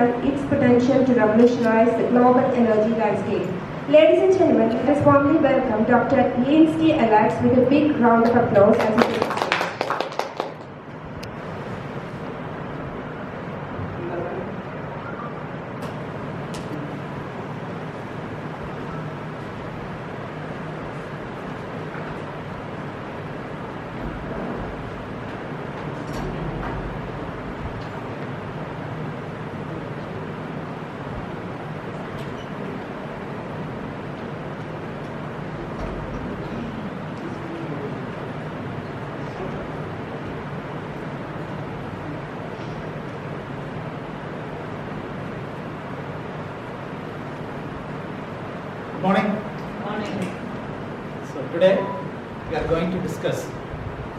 its potential to revolutionize the global energy landscape. Ladies and gentlemen, let us warmly welcome Dr. Linss with a big round of applause as he takes the stage. Good morning. So today we are going to discuss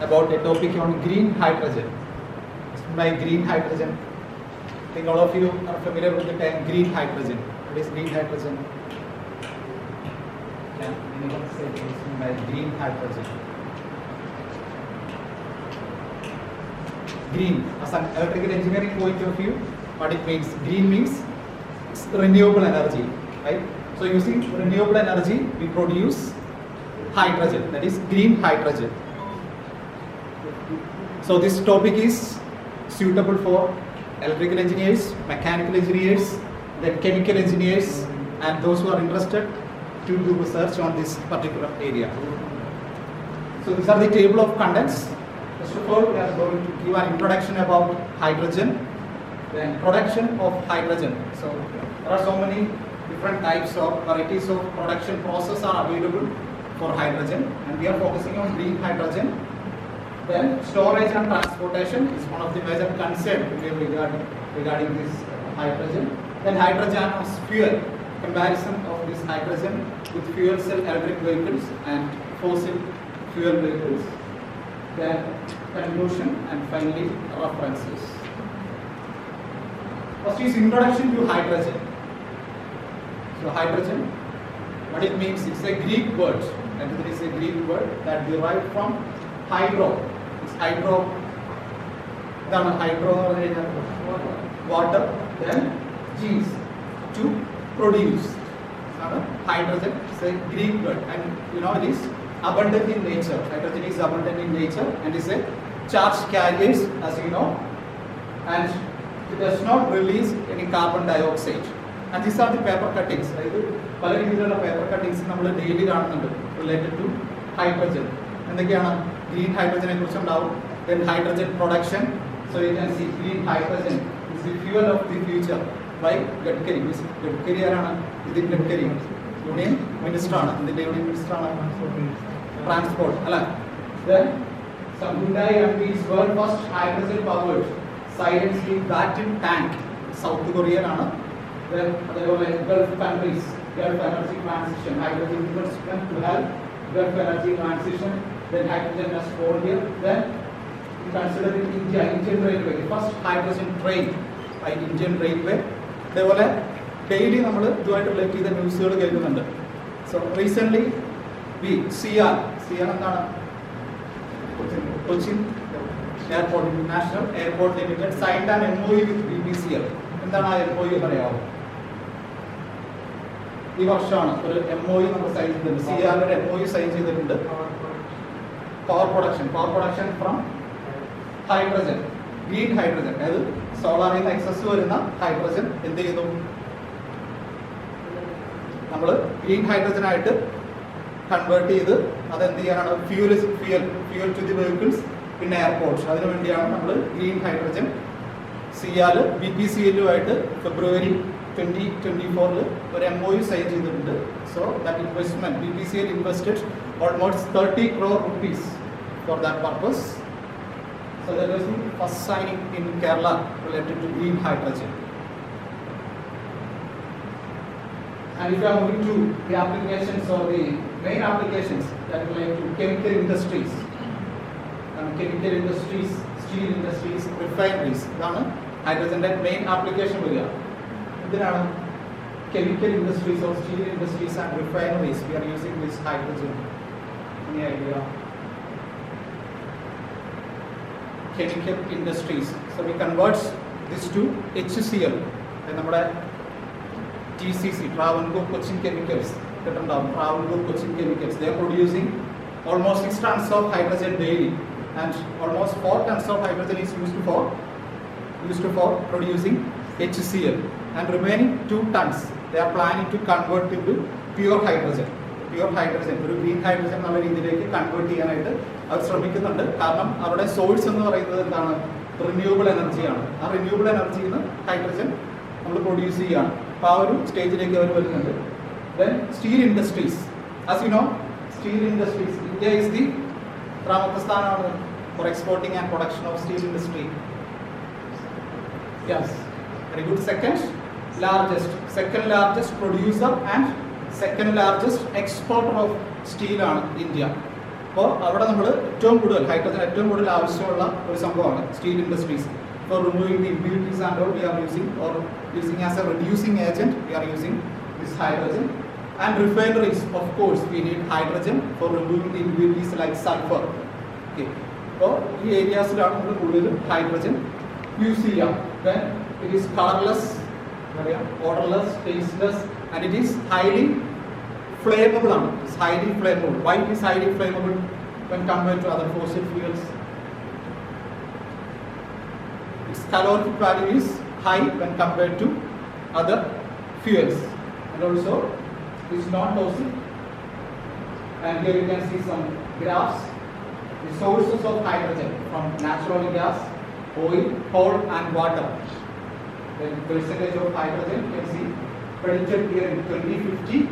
about a topic on green hydrogen. By green hydrogen, I think all of you are familiar with the term green hydrogen. What is green hydrogen? Can anyone say what is meant by green hydrogen? Green, as an electrical engineering point of view, what it means? Green means it's renewable energy, right? So using renewable energy, we produce hydrogen, that is green hydrogen. So this topic is suitable for electrical engineers, mechanical engineers, then chemical engineers, and those who are interested to do research on this particular area. So these are the table of contents. First of all, we are going to give an introduction about hydrogen, then production of hydrogen. So there are so many different types of varieties of production process are available for hydrogen, and we are focusing on green hydrogen. Then storage and transportation is one of the major concerns regarding this hydrogen. Then hydrogen as fuel, comparison of this hydrogen with fuel cell electric vehicles and fossil fuel vehicles. Then conclusion and finally references. First is introduction to hydrogen. So hydrogen, what it means, it's a Greek word, and it is a Greek word that derived from hydro. It's hydro, water, then G's, to produce. Hydrogen is a Greek word, and you know it is abundant in nature. Hydrogen is abundant in nature and is a charged carrier, as you know, and it does not release any carbon dioxide. And these are the paper cuttings. Pala രീതിയിലുള്ള paper cuttings നമ്മൾ daily കാണുന്നുണ്ട് related to hydrogen. എന്തൊക്കെയാണ് green hydrogen കുറിച്ചുണ്ടാവും. Then hydrogen production. So you can see green hydrogen is the fuel of the future by Gadkari. Gadkari ആരാണ്? Nitin Gadkari. Union Minister ആണ്. ഇതിന്റെ Union Minister ആണ്. Transport. അല്ല. Then some Hyundai MP's world first hydrogen powered silent sleep battery tank. South Korea ആണ്. Then Gulf countries, Gulf energy transition, hydrogen investment to help Gulf energy transition. Then hydrogen as coal here. Then considering Indian railway, the first hydrogen train by Indian railway. Therefore, daily നമ്മൾ ഇതുമായിട്ട് relate ചെയ്ത ന്യൂസുകൾ കേൾക്കുന്നുണ്ട്. So recently, CR എന്താണ്? Cochin Airport International Airport Limited signed an MOU with BPCL. എന്താണ് ആ MOU പറയാമോ? ഈ വർഷമാണ് ഒരു MOU നമ്മൾ സൈൻ ചെയ്തിട്ടുണ്ട്. CR MOU സൈൻ ചെയ്തിട്ടുണ്ട്. Power production from hydrogen, green hydrogen, അതായത് സോളാറിൽ നിന്ന് എക്സസ് വരുന്ന ഹൈഡ്രജൻ എന്ത് ചെയ്യുന്നു? നമ്മൾ ഗ്രീൻ ഹൈഡ്രജൻ ആയിട്ട് കൺവേർട്ട് ചെയ്ത് അതെന്ത് ചെയ്യാനാണ്? ഫ്യൂൽ ടു ദി വെഹിക്കിൾസ് പിന്നെ എയർപോർട്ട്സ്. അതിനു വേണ്ടിയാണ് നമ്മൾ ഗ്രീൻ ഹൈഡ്രജൻ CR BPCL-ആയിട്ട് ഫെബ്രുവരി 2024 ഒരു MOU സൈൻ ചെയ്തിട്ടുണ്ട്. So that investment BPCL invested almost 30 crore rupees for that purpose. So that was the first signing in Kerala related to green hydrogen. And if you are moving to the applications or the main applications that relate to chemical industries, steel industries, refineries, ഇതാണ് ഹൈഡ്രജന്റെ main application വരിക. ഇതിനാണ് chemical industries or steel industries and refineries we are using this hydrogen. Any idea? chemical industries. So we convert this to HCl. നമ്മുടെ TCC, Travancore Cochin Chemicals, Travancore Cochin Chemicals, they are producing almost 6 tons of hydrogen daily, and almost 4 tons of hydrogen is used for producing HCl, and remaining 2 tons they are planning to convert into pure hydrogen, ഒരു green hydrogen എന്നുള്ള രീതിയിലേക്ക് convert ചെയ്യാനായിട്ട് അവർ ശ്രമിക്കുന്നുണ്ട്. കാരണം അവരുടെ source എന്ന് പറയുന്നത് എന്താണ്? റിന്യൂവബിൾ എനർജിയാണ്. ആ റിന്യൂവബിൾ എനർജിയിൽ നിന്ന് ഹൈഡ്രജൻ നമ്മൾ പ്രൊഡ്യൂസ് ചെയ്യുകയാണ്. അപ്പോൾ ആ ഒരു സ്റ്റേജിലേക്ക് അവർ വരുന്നുണ്ട്. Then steel industries, as you know, steel industries, India is the എത്രാമത്തെ സ്ഥാനമാണ് for exporting and production of steel industry? Yes, very good. Second largest producer and second largest exporter of steel ആണ് India. അപ്പോൾ അവിടെ നമ്മൾ ഏറ്റവും കൂടുതൽ hydrogen ഏറ്റവും കൂടുതൽ ആവശ്യമുള്ള ഒരു സംഭവമാണ് steel industries. For removing the impurities and all, we are using as a reducing agent, we are using this hydrogen. And refineries, of course, we need hydrogen for removing the impurities like sulfur. Okay. So, ഈ ഏരിയാസിലാണ് നമ്മൾ കൂടുതൽ hydrogen use ചെയ്യുക. Then it is colorless, odorless, tasteless, and it is highly flammable. It's highly flammable. Why it is highly flammable when compared to other fossil fuels? Its calorific value is high when compared to other fuels, and also it's non-toxic. And here you can see some graphs. The sources of hydrogen from natural gas, oil, coal, and water. The percentage of hydrogen you can see predicted here in 2050.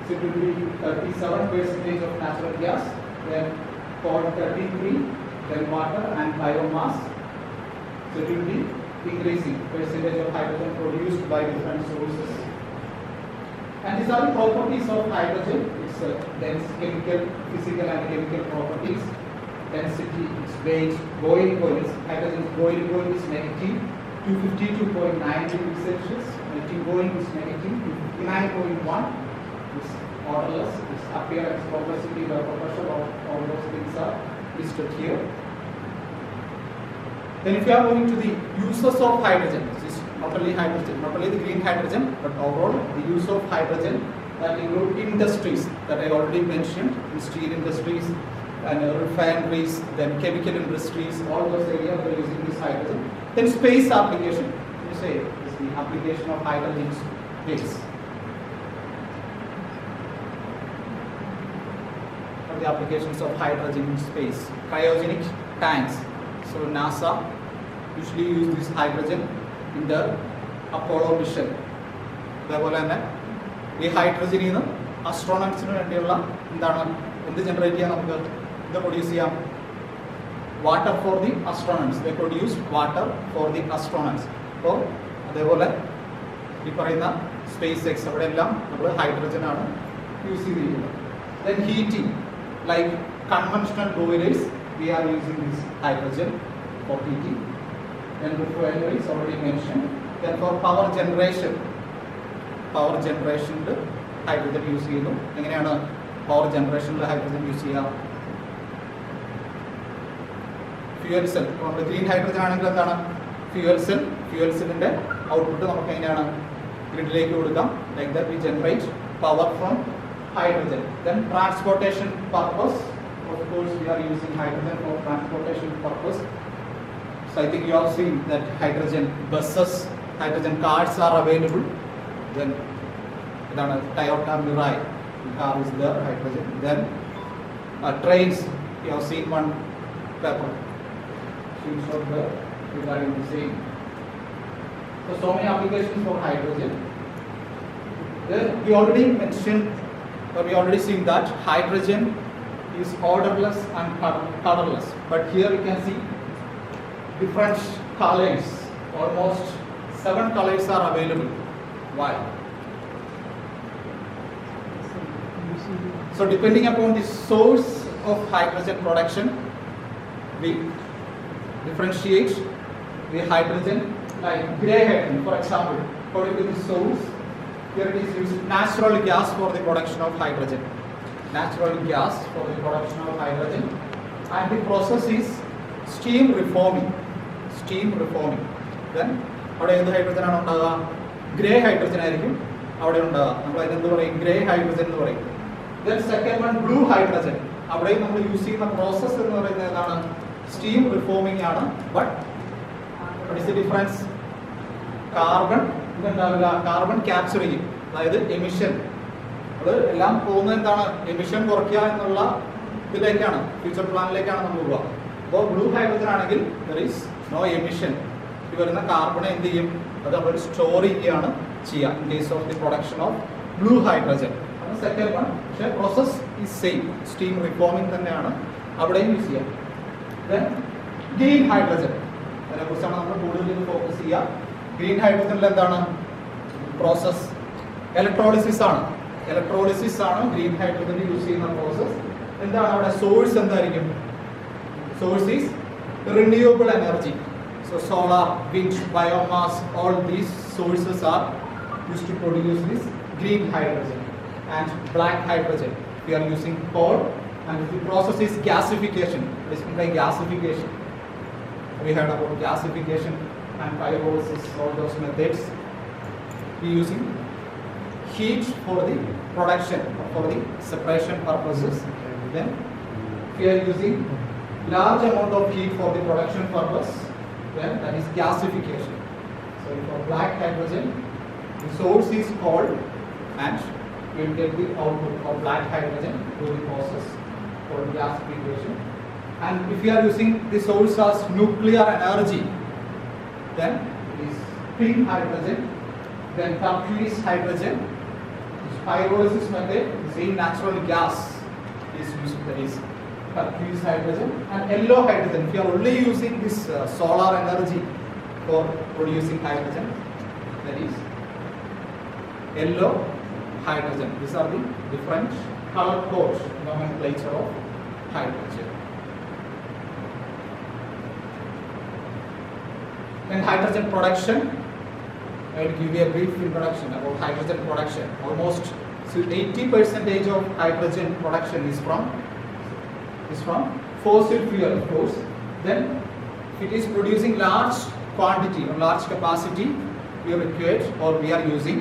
So it will be 37% of natural gas, then coal 33, then water and biomass. So it will be increasing percentage of hydrogen produced by different sources. And these are the properties of hydrogen. Its dense chemical, physical and chemical properties. Density, its weight, boiling point. Hydrogen's boiling point is negative 252.9 degrees Celsius. Melting point is negative 59.1. It's odorless. Its appearance, porosity, vapor pressure, all those things are listed here. Then if you are going to the uses of hydrogen, this is not only the green hydrogen, but overall the use of hydrogen that include industries that I already mentioned, in steel industries and refineries, then chemical industries, all those areas are using this hydrogen. Then space application, you say is the application of hydrogen in space. What are the applications of hydrogen in space? Cryogenic tanks. So NASA usually use this hydrogen in the Apollo mission. അതേപോലെ തന്നെ ഈ ഹൈഡ്രജനിൽ നിന്ന് അസ്ട്രോണറ്റ്സിന് വേണ്ടിയുള്ള എന്ത് generate ചെയ്യാൻ നമുക്ക് ഇത് produce ചെയ്യാം? Water for the astronauts. They produce water for the astronauts. അപ്പോൾ അതേപോലെ ഈ പറയുന്ന സ്പേസ് എക്സ് അവിടെ എല്ലാം നമ്മൾ ഹൈഡ്രജനാണ് യൂസ് ചെയ്തിരിക്കുന്നത്. Then heating like conventional boilers, we are using this hydrogen for heating. Then refineries already mentioned. Then for power generation hydrogen use ചെയ്യുന്നു. എങ്ങനെയാണ് പവർ ജനറേഷനിൽ ഹൈഡ്രജൻ യൂസ് ചെയ്യുക? Fuel cell. നമ്മുടെ ഗ്രീൻ ഹൈഡ്രജൻ ആണെങ്കിൽ എന്താണ്? ഫ്യൂവൽ സെല്ലിന്റെ output നമുക്ക് എങ്ങനെയാണ് ഗ്രിഡിലേക്ക് കൊടുക്കാം. Like that we generate power from hydrogen. Then transportation purpose. Of course, we are using hydrogen for transportation purpose. So I think you have seen that hydrogen buses, hydrogen cars are available. Then Toyota Mirai car is there, hydrogen. Then trains, you have seen one paper. Sheets of the regarding the same. So many applications for hydrogen. Then we already mentioned, or we already seen that hydrogen is odorless and colorless. But here you can see different colors. Almost 7 colors are available. Why? So depending upon the source of hydrogen production, we differentiate the hydrogen like gray hydrogen, for example. According to the source, here it is used natural gas for the production of hydrogen. Natural gas for the production of hydrogen, and the process is steam reforming. Then അവിടെ ഏത് hydrogen ആണ് ഉണ്ടാകുക? Grey hydrogen ആയിരിക്കും അവിടെ ഉണ്ടാകുക. നമ്മൾ അതിനെന്ത് പറയും? ഗ്രേ ഹൈഡ്രജൻ എന്ന് പറയും. Then second one, blue hydrogen. അവിടെ നമ്മൾ യൂസ് ചെയ്യുന്ന പ്രോസസ് എന്ന് പറയുന്നത് ഏതാണ്? സ്റ്റീം റിഫോമിംഗ് ആണ്. But what is the difference? Carbon ഇതുണ്ടാവില്ല, കാർബൺ ക്യാപ്ചർ ചെയ്യും, അതായത് എമിഷൻ. അത് എല്ലാം പോകുന്നത് എന്താണ്? എമിഷൻ കുറയ്ക്കുക എന്നുള്ള ഇതിലേക്കാണ്, ഫ്യൂച്ചർ പ്ലാനിലേക്കാണ് നമ്മൾ പോവുക. അപ്പോൾ ബ്ലൂ ഹൈഡ്രജൻ ആണെങ്കിൽ ദർ ഈസ് നോ എമിഷൻ. ഈ വരുന്ന കാർബണെ എന്ത് ചെയ്യും? അത് അവർ സ്റ്റോർ ചെയ്യുകയാണ് ചെയ്യുക in case of the production of blue hydrogen. Second one. പക്ഷേ process is same, steam reforming തന്നെയാണ് അവിടെയും യൂസ് ചെയ്യുക. ദെൻ ഗ്രീൻ ഹൈഡ്രജൻ, അതിനെക്കുറിച്ചാണ് നമ്മൾ കൂടുതൽ ഫോക്കസ് ചെയ്യുക. ഗ്രീൻ ഹൈഡ്രജനിൽ എന്താണ് പ്രോസസ്? ഇലക്ട്രോളിസിസ് ആണ്. ഇലക്ട്രോളിസിസ് ആണ് ഗ്രീൻ ഹൈഡ്രജനിൽ യൂസ് ചെയ്യുന്ന പ്രോസസ്. എന്താണ് അവിടെ സോഴ്സ്? എന്തായിരിക്കും source? Is renewable energy. So solar, wind, biomass, all these sources are used to produce this green hydrogen. And black hydrogen, we are using coal, and the process is gasification. It is by gasification. We heard about gasification and pyrolysis, all those methods. We using heat for the production, for the separation purposes. Then we are using large amount of heat for the production purpose. Then that is gasification. So for black hydrogen, the source is coal, and we will get the output of black hydrogen through the process called gasification. And if we are using the source as nuclear energy, then it is pink hydrogen, then turquoise hydrogen. This pyrolysis method, the same natural gas is used, that is turquoise hydrogen. And yellow hydrogen, if you are only using this solar energy for producing hydrogen, that is yellow hydrogen. These are the different color codes, nomenclature of hydrogen. Then hydrogen production, I will give you a brief introduction about hydrogen production. Almost 80% of hydrogen production is from fossil fuel, of course. Then if it is producing large quantity or large capacity, we are required or we are using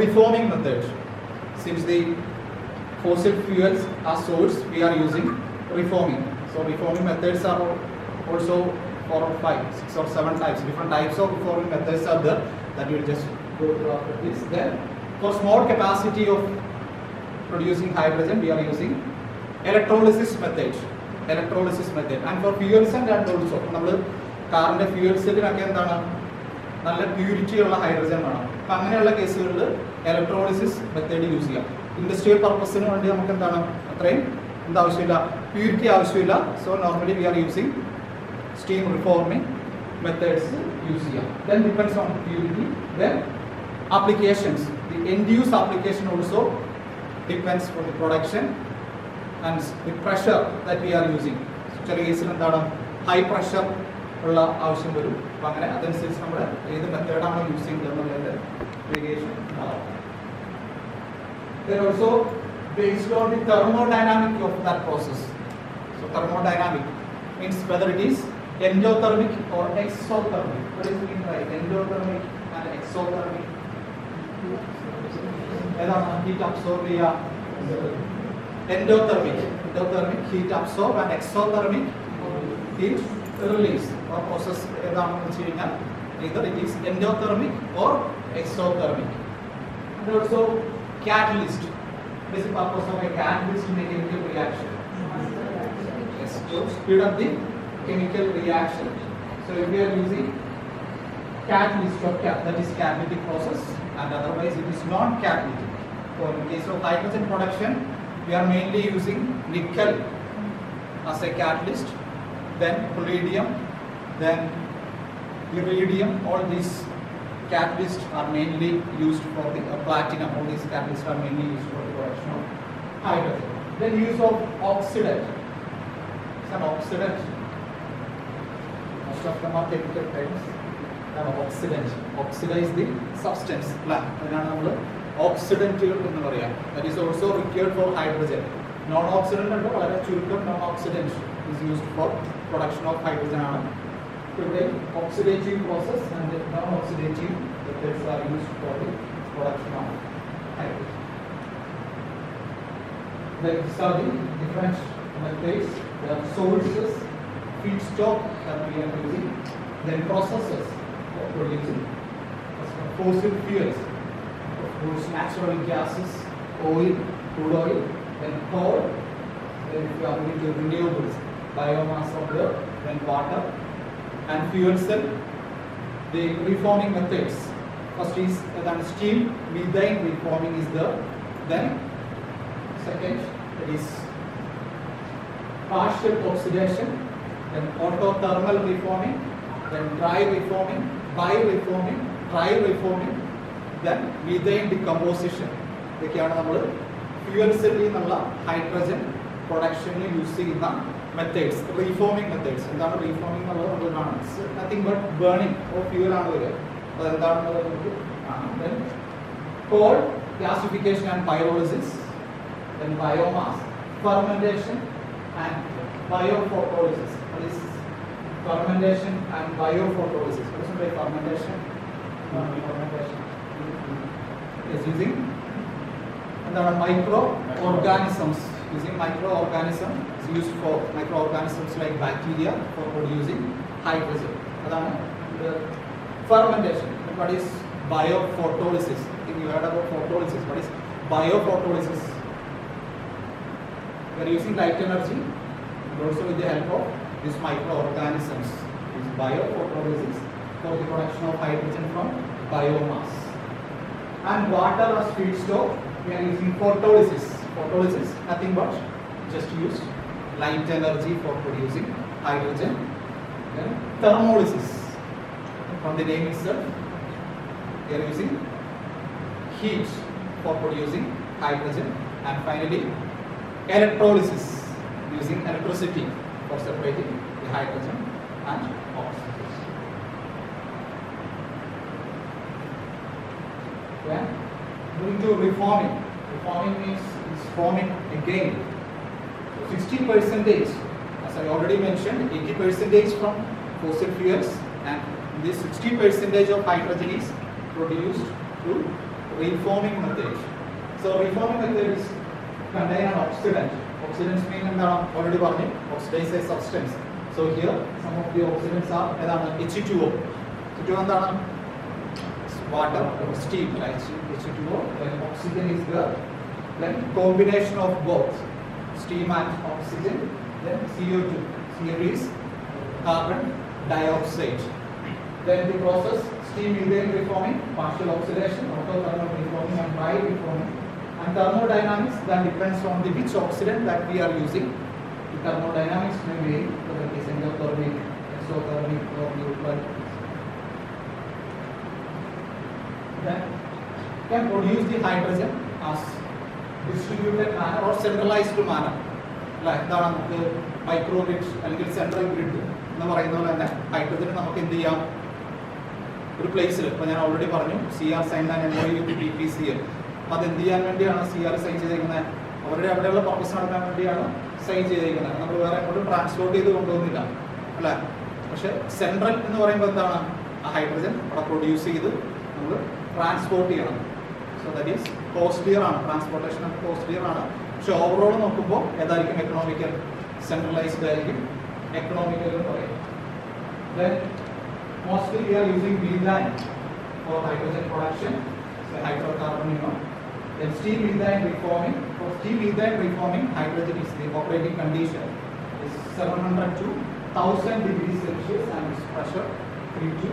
reforming method. Since the fossil fuels are source, we are using reforming. So reforming methods are also 4 or 5, 6 or 7 types. Different types of reforming methods are there that we will just go through after this. Then for small capacity of producing hydrogen, we are using electrolysis method. And for fuel cell and also നമ്മൾ കാറിന്റെ fuel സെല്ലിനൊക്കെ എന്താണ് നല്ല purity ഉള്ള hydrogen വേണം. അപ്പം അങ്ങനെയുള്ള കേസുകളിൽ electrolysis method use ചെയ്യാം. ഇൻഡസ്ട്രിയൽ പർപ്പസിന് വേണ്ടി നമുക്ക് എന്താണ് അത്രയും എന്താവശ്യമില്ല, പ്യൂരിറ്റി ആവശ്യമില്ല. So normally we are using steam reforming methods use ചെയ്യാം. Then depends on purity. Then applications, the end use application also depends for the production and the pressure that we are using. ചില കേസിൽ എന്താണ് high pressure ഉള്ള ആവശ്യം വരും. അപ്പം അങ്ങനെ അതനുസരിച്ച് നമ്മൾ ഏത് മെത്തേഡാണോ യൂസ് ചെയ്യുന്നത് എന്നുള്ളതിൻ്റെ വേരിയേഷൻ ഉണ്ടാവും. Then also based on the thermodynamic of that process. So thermodynamic means whether it is endothermic or exothermic. What is mean by endothermic and exothermic? ഏതാണ് ഹീറ്റ് അബ്സോർബ് ചെയ്യുക? Endothermic heat absorb and exothermic heat release. Or process ഏതാണെന്ന് വെച്ച് കഴിഞ്ഞാൽ either it is endothermic or exothermic. And also catalyst. Basic purpose of a catalyst in a chemical reaction. Yes, to speed up the chemical reaction. So if we are using catalyst or that is catalytic process, and otherwise it is non-catalytic. So in case of hydrogen production, we are mainly using nickel as a catalyst, then palladium, then iridium. All these catalysts are mainly used for the platinum. All these catalysts are mainly used for the production of hydrogen. Then use of oxidant. It's an oxidant. Most of them are chemical terms. Oxidant. Oxidize the substance. ഓക്സിഡന്റുകൾ എന്ന് പറയാം. That is also required for hydrogen. Non oxidant ഉണ്ട്, വളരെ ചുരുക്കം non oxidant is used for production of hydrogen ആണ്. Today, oxidative process and non-oxidative methods are used for the production of hydrogen. Then these are the different methods. There are sources, feedstock that we are using, then processes for producing fossil fuels, of course natural gases, oil, crude oil, then coal, then if you are moving to renewables, biomass of the, then water, and fuel cell. The reforming methods. First is steam, methane reforming is there. Then second it is partial oxidation, then autothermal reforming, then dry reforming, bi-reforming, tri-reforming, then methane decomposition. ഇതൊക്കെയാണ് നമ്മൾ fuel സെല്ലിൽ നിന്നുള്ള hydrogen പ്രൊഡക്ഷനിൽ use ചെയ്യുന്ന methods, reforming methods. എന്താണ് reforming എന്നുള്ളത് നമ്മൾ കാണാം. Nothing but burning of fuel ആണ് വരിക. അപ്പോൾ എന്താണെന്നുള്ളത് നമുക്ക് കാണാം. Then call, gasification and pyrolysis, then biomass, fermentation and biophotolysis. What is fermentation and biophotolysis? What is fermentation? Fermentation is using microorganisms. Using microorganisms is used for microorganisms like bacteria for producing hydrogen. That is fermentation. What is biophotolysis? I think you heard about photolysis. What is biophotolysis? We are using light energy. Also with the help of these microorganisms, is biophotolysis for the production of hydrogen from biomass. And water as feedstock, we are using photolysis. Photolysis, nothing but just use light energy for producing hydrogen. Then thermolysis, from the name itself, we are using heat for producing hydrogen. And finally, electrolysis, using electricity for separating the hydrogen and oxygen. Then moving to reforming. Reforming means is forming again. So 60%, as I already mentioned, 80% from fossil fuels, and this 60% of hydrogen is produced through reforming method. So reforming method is contain an oxidant. Oxidants mean already oxidize a substance. So here some of the oxidants are H2O. H2O is water or steam, right? H2O. Then oxygen is there. Then combination of both steam and oxygen. Then CO2. CO is carbon dioxide. Then the process steam methane reforming, partial oxidation, autothermal reforming, and bi-reforming. And thermodynamics, that depends on the which oxidant that we are using. The thermodynamics may vary, whether it is endothermic, exothermic, or neutral. Then can produce the hydrogen as distributed manner or centralized manner. Like the microgrid and central grid. Hydrogen നമുക്ക് എന്ത് ചെയ്യാം, ഒരു പ്ലേസിൽ ഇപ്പോൾ ഞാൻ already പറഞ്ഞു CR sign and MOU with BPCL. അത് എന്ത് ചെയ്യാൻ വേണ്ടിയാണ് CR സൈൻ ചെയ്തിരിക്കുന്നത്? അവരുടെ അവിടെയുള്ള പർപ്പസ് നടത്താൻ വേണ്ടിയാണ് സൈൻ ചെയ്തിരിക്കുന്നത്. നമ്മൾ വേറെ എങ്ങോട്ടും ട്രാൻസ്പോർട്ട് ചെയ്ത് കൊണ്ടുപോകുന്നില്ല അല്ലേ. പക്ഷെ സെൻട്രൽ എന്ന് പറയുമ്പോൾ എന്താണ്, ആ ഹൈഡ്രജൻ അവിടെ പ്രൊഡ്യൂസ് ചെയ്ത് നമ്മൾ ട്രാൻസ്പോർട്ട് ചെയ്യണം. സോ ദാറ്റ് ഈസ് കോസ്റ്റ്ലിയർ ആണ്, ട്രാൻസ്പോർട്ടേഷൻ ഒക്കെ കോസ്റ്റ്ലിയർ ആണ്. പക്ഷെ ഓവറോൾ നോക്കുമ്പോൾ ഏതായിരിക്കും എക്കണോമിക്കൽ? സെൻട്രലൈസ്ഡ് ആയിരിക്കും എക്കണോമിക്കൽ എന്ന് പറയും. Then mostly we are using methane for hydrogen production, so hydrocarbon, Then steam methane reforming. For steam methane reforming, hydrogen is the operating condition is 700 to 1000 degrees Celsius and its pressure 3 to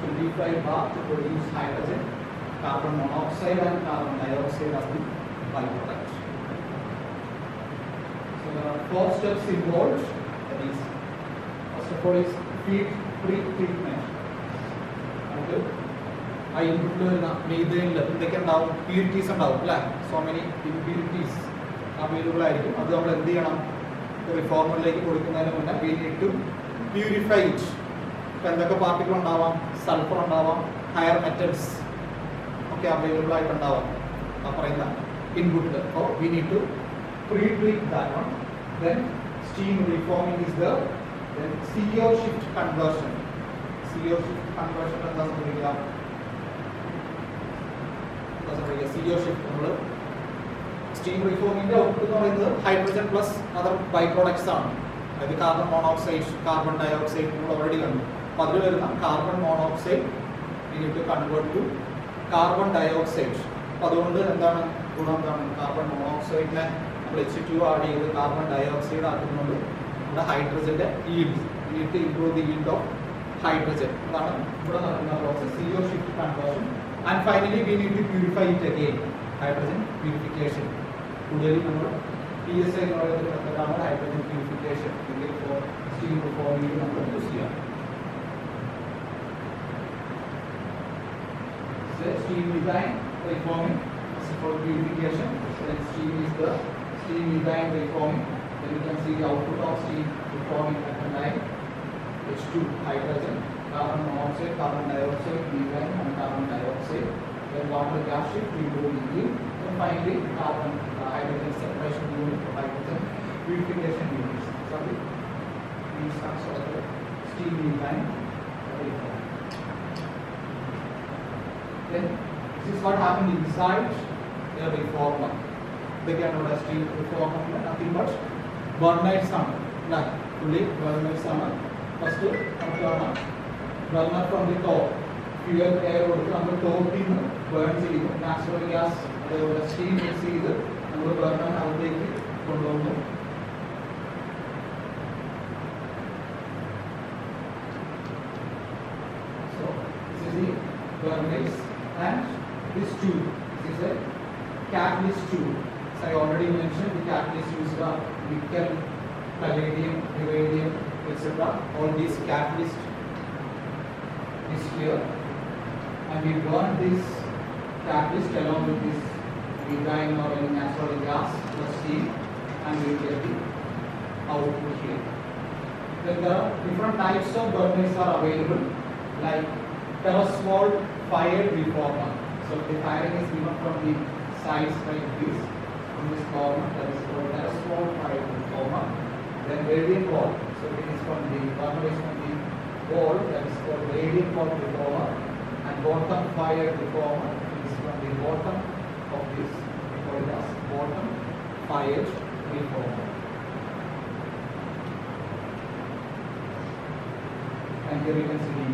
25 bar to produce hydrogen, carbon monoxide and carbon dioxide as the byproduct. So there are 4 steps involved. That is, first of all is feed pre-treatment. Okay. I include methane, they can now impurities and so many impurities available. അത് നമ്മൾ എന്ത് ചെയ്യണം, റിഫോർമറിലേക്ക് കൊടുക്കുന്നതിന് മുന്നേ we need to purify it. ഇപ്പം എന്തൊക്കെ particle ഉണ്ടാവാം, sulphur ഉണ്ടാവാം, ഹയർ മെറ്റൽസ് ഒക്കെ അവൈലബിൾ ആയിട്ടുണ്ടാവാം ആ പറയുന്ന ഇൻപുട്ടിൽ. അപ്പോൾ we need to pre-treat that one. Then steam reforming is there. Then CO shift conversion. CO shift conversion എന്താ സംഭവിക്കുക? CO shift നമ്മൾ സ്റ്റീം റീഫോമിന്റെ ഔട്ട്പുട്ട് എന്ന് പറയുന്നത് hydrogen plus other by products ആണ്. അതായത് കാർബൺ മോണോക്സൈഡ്, കാർബൺ ഡയോക്സൈഡ് നമ്മൾ already കണ്ടു. അപ്പോൾ അതിൽ വരുന്ന carbon monoxide to convert to carbon dioxide. അപ്പോൾ അതുകൊണ്ട് എന്താണ് ഗുണം? എന്താണ്? കാർബൺ മോണോക്സൈഡിനെ നമ്മൾ H2 ആഡ് ചെയ്ത് കാർബൺ ഡയോക്സൈഡ് ആക്കുന്നുണ്ട് നമ്മുടെ ഹൈഡ്രജന്റെ yield. To improve the yield of hydrogen. അതാണ് ഇവിടെ നടക്കുന്ന process CO shift conversion. And finally we need to purify it again, hydrogen purification. കൂടുതൽ നമ്മൾ PSI എന്ന് പറയുന്ന മെത്തേഡാണ് ഹൈഡ്രജൻ പ്യൂരിഫിക്കേഷൻ. ഇതിൽ ഫോർ സ്റ്റീം റിഫോമിംഗ് നമ്മൾ യൂസ് ചെയ്യാം. Steam methane reforming for purification. Then steam is the steam methane reforming. Then you can see the output of steam reforming at the time. H2 hydrogen, carbon monoxide, carbon dioxide, methane and carbon dioxide. Then water gas shift we go in. And finally carbon hydrogen separation unit for hydrogen purification units. Sorry, these are sort of steam methane reforming. Then this is what happened inside the reformer. They can know as steam reformer, nothing but burners ആണ്. Fully burners ആണ്. First burner from the top, fuel air കൊടുത്ത് നമ്മൾ ടോപ്പിൽ നിന്ന് burn ചെയ്തു. Natural gas അതേപോലെ steam mix ചെയ്ത് നമ്മൾ ബർണർ അകത്തേക്ക് കൊണ്ടുവന്നു. So this is the burners. And this tube, this is a catalyst tube. As I already mentioned, the catalyst used are nickel, palladium, uranium, etc. All these catalysts is here, and we burn this catalyst along with this methane or any natural gas plus steam, and we get the output here. Then there are different types of burners are available, like terrace-wall fired reformer. So the firing is given from the sides like this, from this corner, that is called terrace-wall fired reformer. Then radiant wall, so it is from the burner is from the wall, that is called radiant wall reformer. And bottom fired reformer is from the bottom of this, we call it as bottom fired reformer. And here you can see the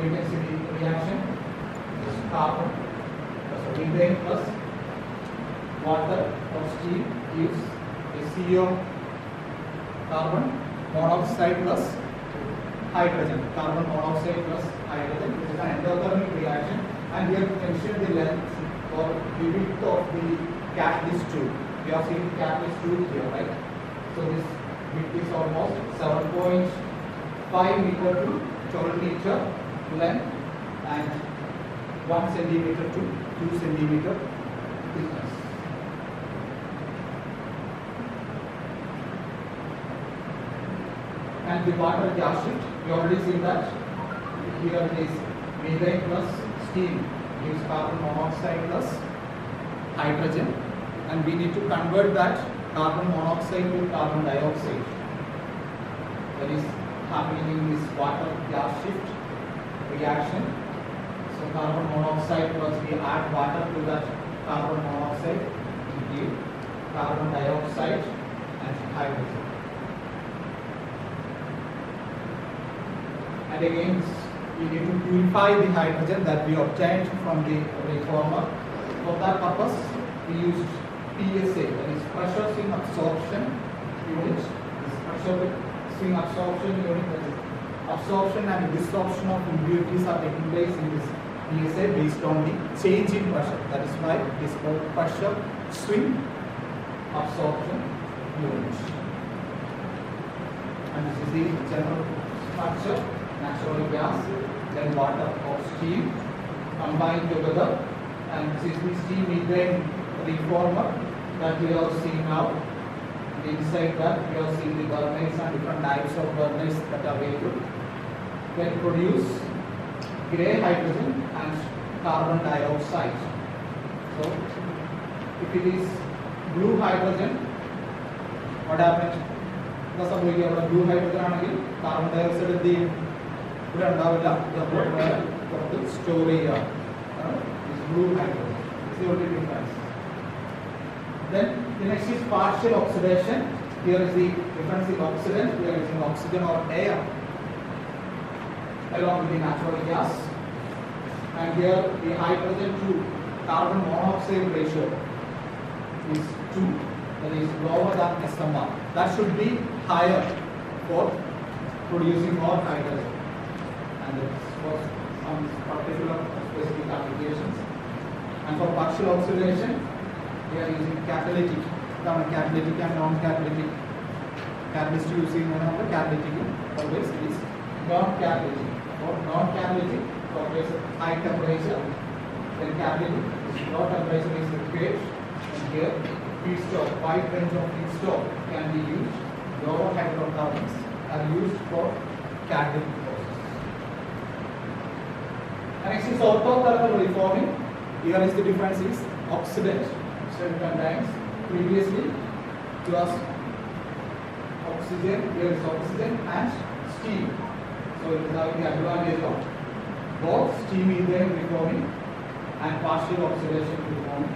you can see the reaction. This carbon, so methane plus water or steam gives a CO carbon monoxide plus hydrogen. Carbon monoxide plus hydrogen. This is an endothermic reaction, and we have mentioned the length or the width of the catalyst tube. We have seen the catalyst tube here, right? So this width is almost 7.5 meter to 12 meter length and 1 centimeter to 2 centimeter thickness. And the water gas shift, we already seen that here it is methane plus steam gives carbon monoxide plus hydrogen, and we need to convert that carbon monoxide to carbon dioxide. That is happening in this water gas shift reaction. So carbon monoxide plus we add water to that carbon monoxide to give carbon dioxide and hydrogen. And again we need to purify the hydrogen that we obtained from the reformer. For that purpose we used PSA, that is pressure swing absorption unit. This pressure swing absorption unit, that is absorption and desorption of impurities are taking place in this PSA based on the change in pressure. That is why it is called pressure swing absorption unit. And this is the general structure: natural gas, then water or steam combined together, and this is the steam methane reformer that we have seen now. Inside that we have seen the burners and different types of burners that are available. Can produce grey hydrogen and carbon dioxide. So if it is blue hydrogen, what happens? Blue hydrogen carbon dioxide store is blue hydrogen. This is the only difference. Then the next is partial oxidation. Here is the difference in oxidant. We are using oxygen or air along with the natural gas. And here the hydrogen to carbon monoxide ratio is 2, that is lower than SMR. That should be higher for producing more hydrogen. And that's for some particular specific applications. And for partial oxidation, we are using catalytic, catalytic and non-catalytic. Catalyst using one of the catalytic, always is non-catalytic. For non-catalytic, always high temperature. Then catalytic, low temperature is required. And here, feedstock, wide range of feedstock can be used. Lower hydrocarbons are used for catalytic process. And next is orthothermal reforming. Here is the difference is oxidant. Oxidant contains previously it was oxygen, here is oxygen and steam. So it is having the advantage of both steam methane reforming and partial oxidation reforming.